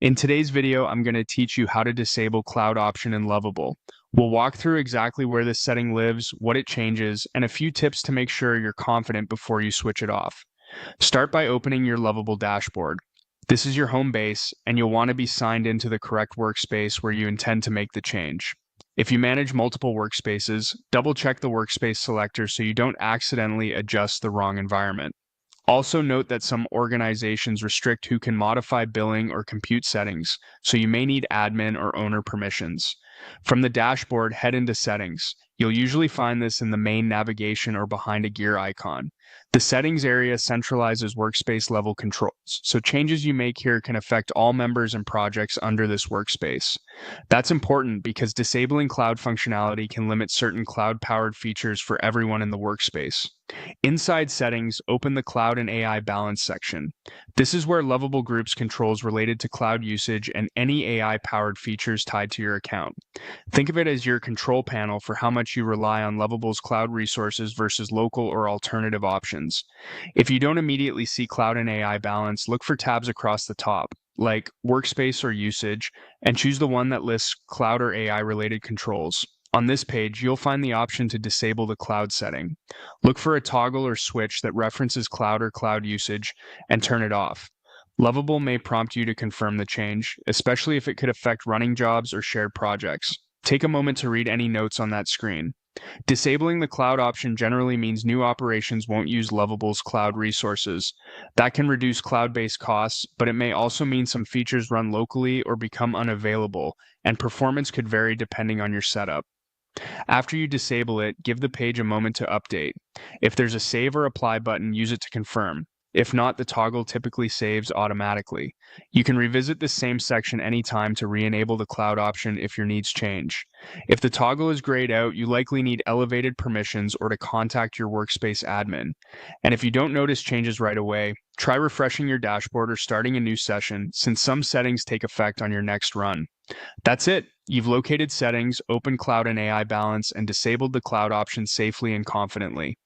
In today's video, I'm going to teach you how to disable cloud option in Lovable. We'll walk through exactly where this setting lives, what it changes, and a few tips to make sure you're confident before you switch it off. Start by opening your Lovable dashboard. This is your home base, and you'll want to be signed into the correct workspace where you intend to make the change. If you manage multiple workspaces, double-check the workspace selector so you don't accidentally adjust the wrong environment. Also note that some organizations restrict who can modify billing or compute settings, so you may need admin or owner permissions. From the dashboard, head into Settings. You'll usually find this in the main navigation or behind a gear icon. The Settings area centralizes workspace level controls, so changes you make here can affect all members and projects under this workspace. That's important because disabling cloud functionality can limit certain cloud-powered features for everyone in the workspace. Inside Settings, open the Cloud and AI Balance section. This is where Lovable groups controls related to cloud usage and any AI-powered features tied to your account. Think of it as your control panel for how much you rely on Lovable's cloud resources versus local or alternative options. If you don't immediately see Cloud and AI Balance, look for tabs across the top, like Workspace or Usage, and choose the one that lists cloud or AI-related controls. On this page, you'll find the option to disable the cloud setting. Look for a toggle or switch that references cloud or cloud usage and turn it off. Lovable may prompt you to confirm the change, especially if it could affect running jobs or shared projects. Take a moment to read any notes on that screen. Disabling the cloud option generally means new operations won't use Lovable's cloud resources. That can reduce cloud-based costs, but it may also mean some features run locally or become unavailable, and performance could vary depending on your setup. After you disable it, give the page a moment to update. If there's a Save or Apply button, use it to confirm. If not, the toggle typically saves automatically. You can revisit this same section anytime to re-enable the cloud option if your needs change. If the toggle is grayed out, you likely need elevated permissions or to contact your workspace admin. And if you don't notice changes right away, try refreshing your dashboard or starting a new session, since some settings take effect on your next run. That's it. You've located settings, opened Cloud and AI Balance, and disabled the cloud option safely and confidently.